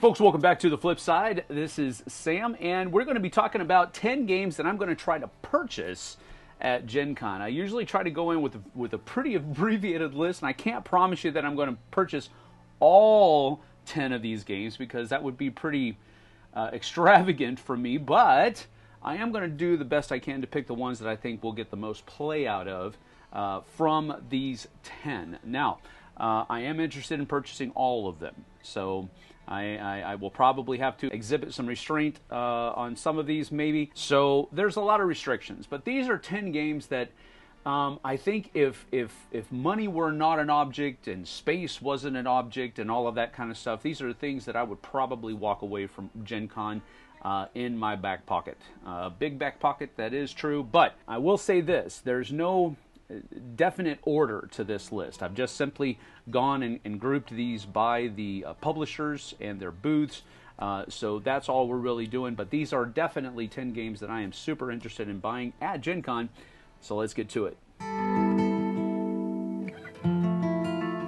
folks, welcome back to the flip side. This is Sam, and we're going to be talking about 10 games that I'm going to try to purchase at GenCon. I usually try to go in with a pretty abbreviated list, and I can't promise you that I'm going to purchase all 10 of these games because that would be pretty extravagant for me, but I am going to do the best I can to pick the ones that I think will get the most play out of from these 10. Now, I am interested in purchasing all of them, so I will probably have to exhibit some restraint on some of these maybe. So there's a lot of restrictions, but these are 10 games that I think if money were not an object and space wasn't an object and all of that kind of stuff, these are the things that I would probably walk away from GenCon in my back pocket. Big back pocket, that is true, but I will say this, there's no definite order to this list. I've just simply gone and grouped these by the publishers and their booths, so that's all we're really doing, but these are definitely 10 games that I am super interested in buying at GenCon, so let's get to it.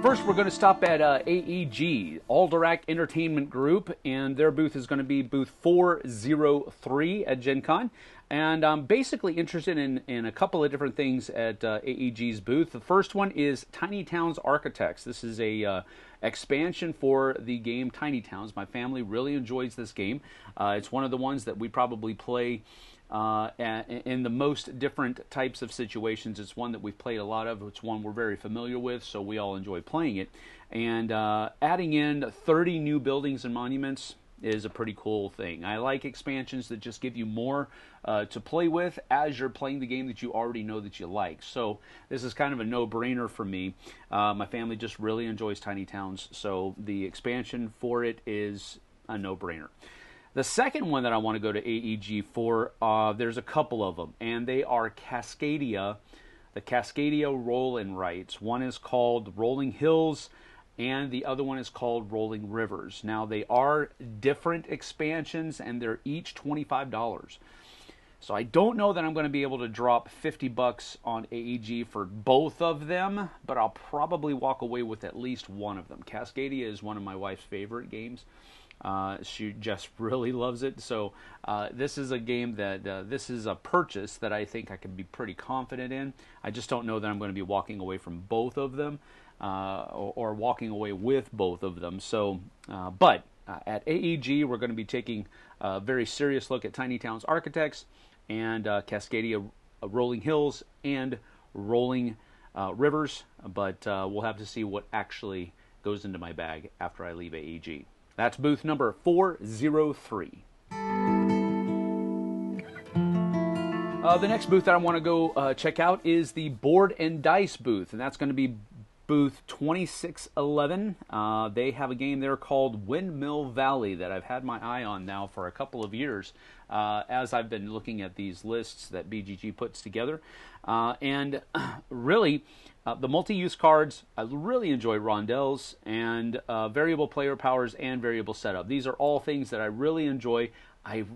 First, we're going to stop at AEG, Alderac Entertainment Group, and their booth is going to be booth 403 at GenCon. And I'm basically interested in a couple of different things at AEG's booth. The first one is Tiny Towns Architects. This is a expansion for the game Tiny Towns. My family really enjoys this game. It's one of the ones that we probably play in the most different types of situations. It's one that we've played a lot of. It's one we're very familiar with, so we all enjoy playing it. And adding in 30 new buildings and monuments is a pretty cool thing. I like expansions that just give you more to play with as you're playing the game that you already know that you like. So this is kind of a no-brainer for me. My family just really enjoys Tiny Towns, so the expansion for it is a no-brainer. The second one that I want to go to AEG for, there's a couple of them, and they are Cascadia, the Cascadia Roll and Rights. One is called Rolling Hills, and the other one is called Rolling Rivers. Now, they are different expansions, and they're each $25. So I don't know that I'm going to be able to drop $50 on AEG for both of them, but I'll probably walk away with at least one of them. Cascadia is one of my wife's favorite games. She just really loves it. So this is a game that, this is a purchase that I think I can be pretty confident in. I just don't know that I'm going to be walking away from both of them. Or walking away with both of them. So, but at AEG, we're going to be taking a very serious look at Tiny Towns Architects and Cascadia Rolling Hills and Rolling Rivers. But we'll have to see what actually goes into my bag after I leave AEG. That's booth number 403. The next booth that I want to go check out is the Board and Dice booth, and that's going to be booth 2611. They have a game there called Windmill Valley that I've had my eye on now for a couple of years as I've been looking at these lists that BGG puts together. And really, the multi-use cards, I really enjoy rondels and variable player powers and variable setup. These are all things that I really enjoy. I've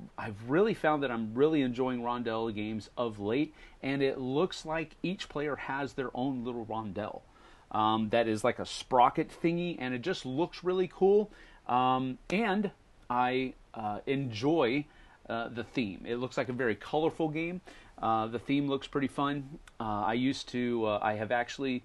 really found that I'm really enjoying rondel games of late, and it looks like each player has their own little rondel. That is like a sprocket thingy, and it just looks really cool. And I enjoy the theme. It looks like a very colorful game. The theme looks pretty fun. I have actually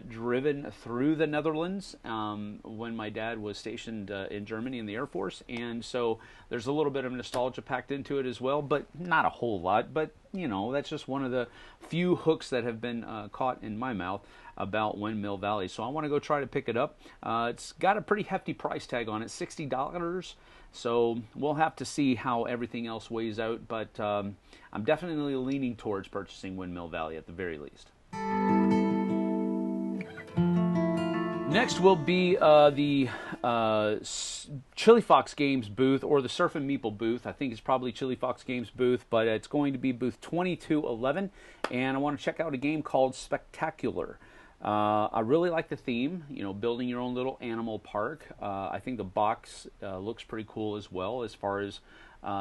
driven through the Netherlands when my dad was stationed in Germany in the Air Force, and so there's a little bit of nostalgia packed into it as well, but not a whole lot. But you know, that's just one of the few hooks that have been caught in my mouth about Windmill Valley. So I want to go try to pick it up. It's got a pretty hefty price tag on it, $60. So we'll have to see how everything else weighs out, but I'm definitely leaning towards purchasing Windmill Valley at the very least. Next will be the Chilifox Games booth, or the Surf and Meeple booth. I think it's probably Chilifox Games booth, but it's going to be booth 2211, and I want to check out a game called Spectacular. I really like the theme, you know, building your own little animal park. I think the box looks pretty cool as well, as far as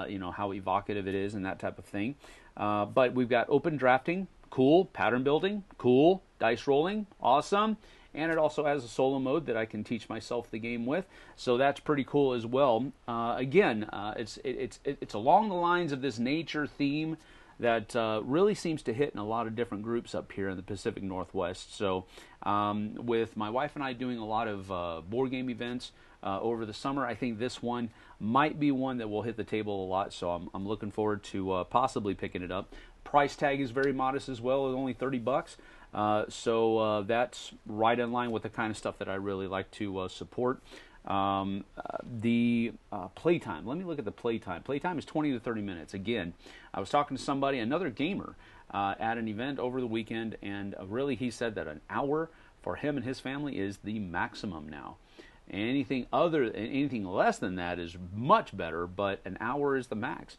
you know, how evocative it is and that type of thing. But we've got open drafting, cool. Pattern building, cool. Dice rolling, awesome. and it also has a solo mode that I can teach myself the game with. So that's pretty cool as well. Again, it's along the lines of this nature theme that really seems to hit in a lot of different groups up here in the Pacific Northwest. So with my wife and I doing a lot of board game events over the summer, I think this one might be one that will hit the table a lot. So I'm looking forward to possibly picking it up. Price tag is very modest as well, it's only $30. So that's right in line with the kind of stuff that I really like to support. The playtime, let me look at the playtime. Playtime is 20 to 30 minutes. Again, I was talking to somebody, another gamer, at an event over the weekend, and really he said that an hour for him and his family is the maximum now. Anything less than that is much better, but an hour is the max.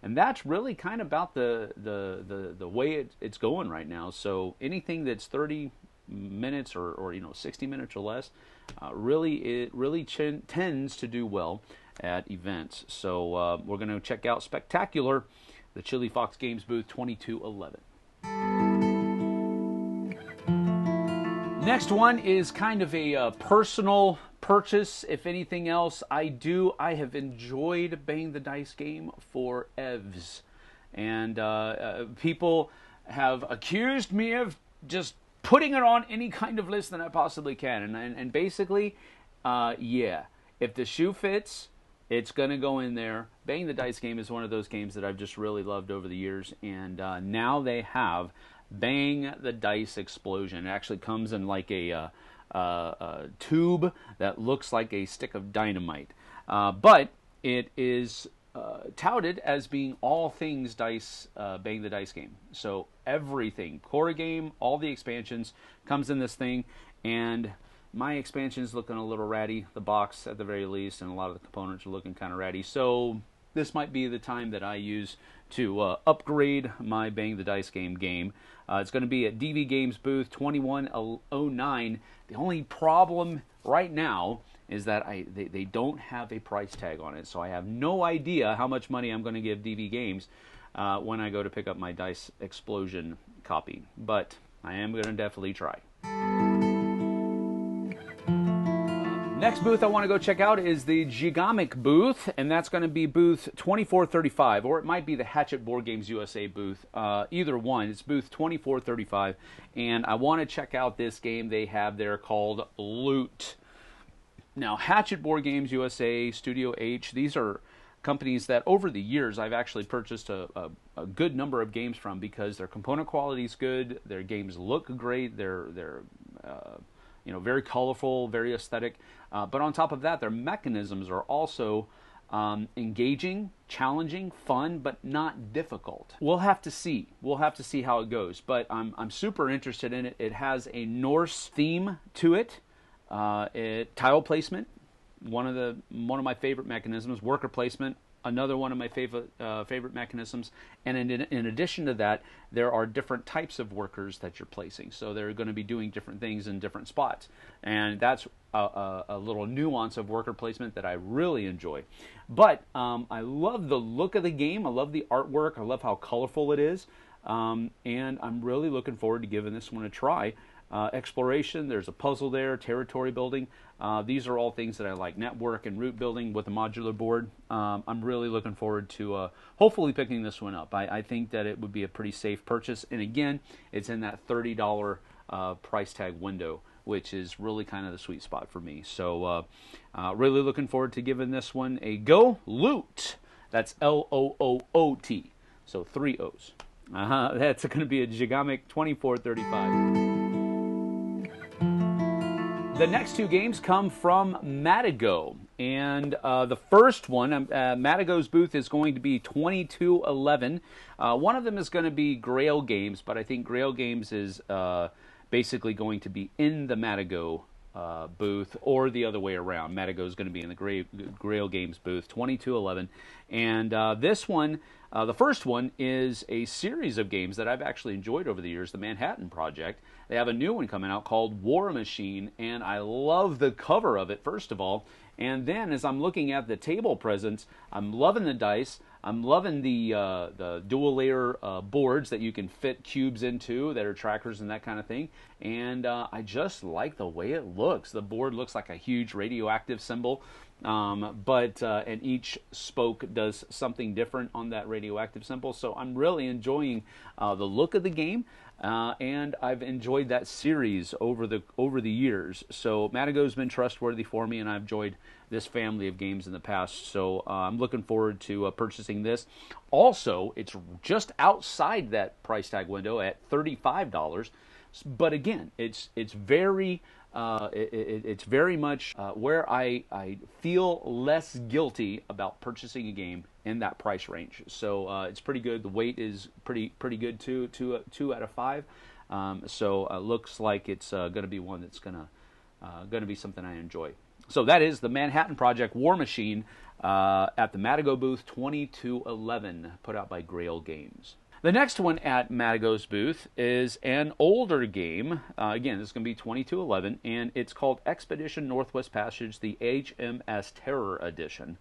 And that's really kind of about the way it's going right now. So anything that's 30 minutes or 60 minutes or less, really tends to do well at events. So we're going to check out Spectacular, the Chilifox Games booth 2211. Next one is kind of a personal purchase. If anything else, I have enjoyed Bang the Dice game for EVs. And people have accused me of just putting it on any kind of list that I possibly can. And basically, yeah, if the shoe fits, it's going to go in there. Bang the Dice game is one of those games that I've just really loved over the years. And now they have Bang the Dice Explosion. It actually comes in like a tube that looks like a stick of dynamite. But it is touted as being all things dice, Bang the Dice game. So everything, core game, all the expansions comes in this thing, and my expansion's looking a little ratty, the box at the very least, and a lot of the components are looking kind of ratty. So this might be the time that I use to upgrade my Bang the Dice game. It's going to be at DV Games booth 2109. The only problem right now is that they don't have a price tag on it, so I have no idea how much money I'm going to give DV Games when I go to pick up my Dice Explosion copy. But I am going to definitely try. Next booth I want to go check out is the Gigamic booth, and that's going to be booth 2435, or it might be the Hatchet Board Games USA booth. Either one. It's booth 2435, and I want to check out this game they have there called Loot. Now, Hatchet Board Games USA, Studio H, these are companies that over the years I've actually purchased a good number of games from because their component quality is good, their games look great, they're very colorful, very aesthetic. But on top of that, their mechanisms are also engaging, challenging, fun, but not difficult. We'll have to see. We'll have to see how it goes. But I'm super interested in it. It has a Norse theme to it. Tile placement, one of my favorite mechanisms. Worker placement, another one of my favorite mechanisms. And in addition to that, there are different types of workers that you're placing. So they're going to be doing different things in different spots. And that's a little nuance of worker placement that I really enjoy. But I love the look of the game. I love the artwork. I love how colorful it is. And I'm really looking forward to giving this one a try. Exploration, there's a puzzle there, territory building. These are all things that I like. Network and route building with a modular board. I'm really looking forward to hopefully picking this one up. I think that it would be a pretty safe purchase. And again, it's in that $30 price tag window, which is really kind of the sweet spot for me. So really looking forward to giving this one a go. Loot. That's L-O-O-O-T. So 3 O's. That's going to be a Gigamic 2435. The next two games come from Matagot, and the first one, Matagot's booth is going to be 2211. One of them is going to be Grail Games, but I think Grail Games is basically going to be in the Matagot booth, or the other way around. Matagot is going to be in the Grail Games booth, 2211. And this one, the first one, is a series of games that I've actually enjoyed over the years, the Manhattan Project. They have a new one coming out called War Machine, and I love the cover of it, first of all. And then as I'm looking at the table presents, I'm loving the dice. I'm loving the dual layer boards that you can fit cubes into that are trackers and that kind of thing. And I just like the way it looks. The board looks like a huge radioactive symbol, and each spoke does something different on that radioactive symbol. So I'm really enjoying the look of the game. And I've enjoyed that series over the years. So Matagot's been trustworthy for me, and I've enjoyed this family of games in the past. So I'm looking forward to purchasing this. Also, it's just outside that price tag window at $35. But again, it's very much where I feel less guilty about purchasing a game in that price range. So it's pretty good. The weight is pretty good too. 2 out of 5. So looks like it's going to be one that's going to be something I enjoy. So that is the Manhattan Project War Machine at the Matagot booth 2211, put out by Grail Games. The next one at Matagot's booth is an older game. Again, this is going to be 2211, and it's called Expedition Northwest Passage, the HMS Terror Edition.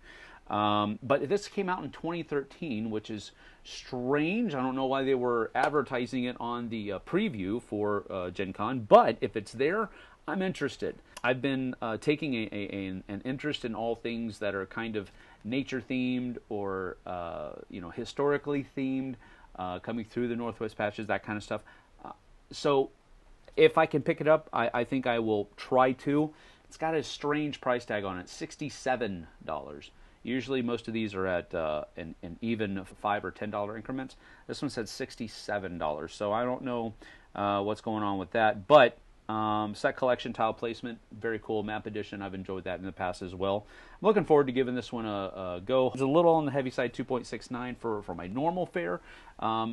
But this came out in 2013, which is strange. I don't know why they were advertising it on the preview for GenCon, but if it's there, I'm interested. I've been taking an interest in all things that are kind of nature-themed or historically themed. Coming through the Northwest Passages, that kind of stuff. So if I can pick it up, I think I will try to. It's got a strange price tag on it, $67. Usually most of these are at an even $5 or $10 increments. This one said $67, so I don't know what's going on with that. But set collection, tile placement, very cool map edition. I've enjoyed that in the past as well. I'm looking forward to giving this one a go. It's a little on the heavy side, 2.69 for my normal fare.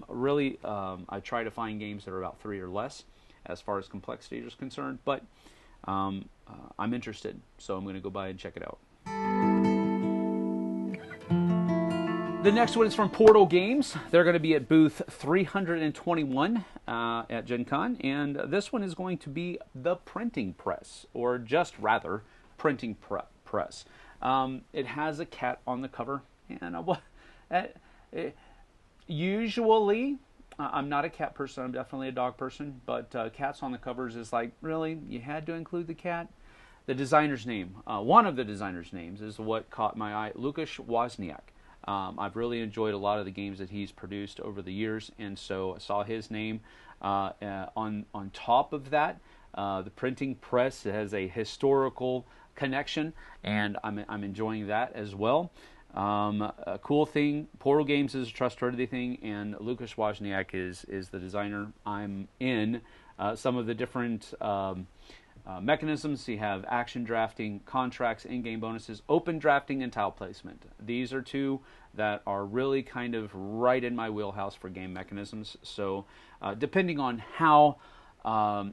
Really, I try to find games that are about 3 or less as far as complexity is concerned, but I'm interested, so I'm going to go by and check it out. The next one is from Portal Games. They're going to be at booth 321 at GenCon, and this one is going to be the printing press, or just rather, printing press. It has a cat on the cover, and usually, I'm not a cat person, I'm definitely a dog person, but cats on the covers is like, really? You had to include the cat? The designer's name, one of the designer's names, is what caught my eye, Lukasz Wozniak. I've really enjoyed a lot of the games that he's produced over the years, and so I saw his name on top of that. The printing press has a historical connection, and I'm enjoying that as well. A cool thing, Portal Games is a trustworthy thing, and Lukasz Wozniak is the designer. I'm in some of the different mechanisms. You have action drafting, contracts, in-game bonuses, open drafting, and tile placement. These are 2 that are really kind of right in my wheelhouse for game mechanisms. So depending on how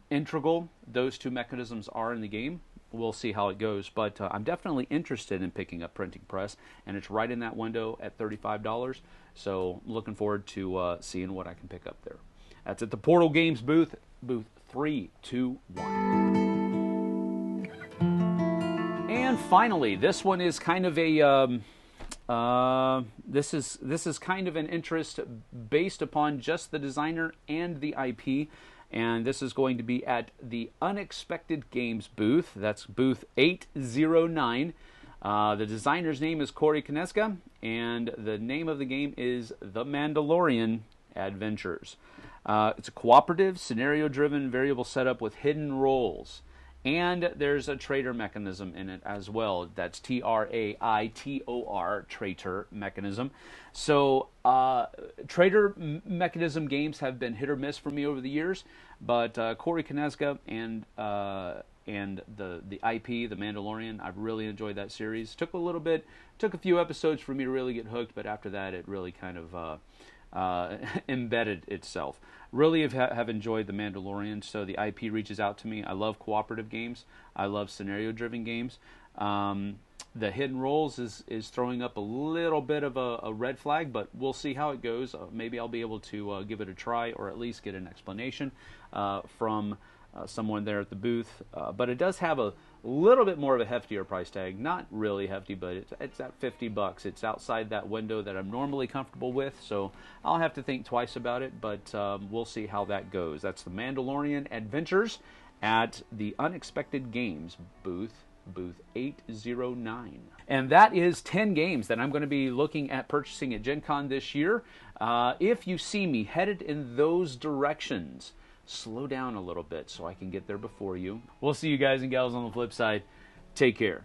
integral those 2 mechanisms are in the game, we'll see how it goes. But I'm definitely interested in picking up printing press, and it's right in that window at $35. So I'm looking forward to seeing what I can pick up there. That's at the Portal Games booth 321. And finally, this one is kind of a this is kind of an interest based upon just the designer and the IP, and this is going to be at the Unexpected Games booth. That's booth 809. The designer's name is Corey Kneska, and the name of the game is The Mandalorian Adventures. It's a cooperative, scenario-driven variable setup with hidden roles. And there's a traitor mechanism in it as well. That's Traitor, traitor mechanism. So traitor mechanism games have been hit or miss for me over the years. But Corey Kneska and the IP, The Mandalorian, I've really enjoyed that series. Took a few episodes for me to really get hooked, but after that it really kind of embedded itself. Really have enjoyed The Mandalorian, so the IP reaches out to me. I love cooperative games. I love scenario-driven games. The hidden roles is throwing up a little bit of a red flag, but we'll see how it goes. Maybe I'll be able to give it a try, or at least get an explanation from someone there at the booth. But it does have a little bit more of a heftier price tag. Not really hefty, but it's at $50. It's outside that window that I'm normally comfortable with, so I'll have to think twice about it, but we'll see how that goes. That's the Mandalorian Adventures at the Unexpected Games booth 809. And that is 10 games that I'm going to be looking at purchasing at GenCon this year. If you see me headed in those directions, slow down a little bit so I can get there before you. We'll see you guys and gals on the flip side. Take care.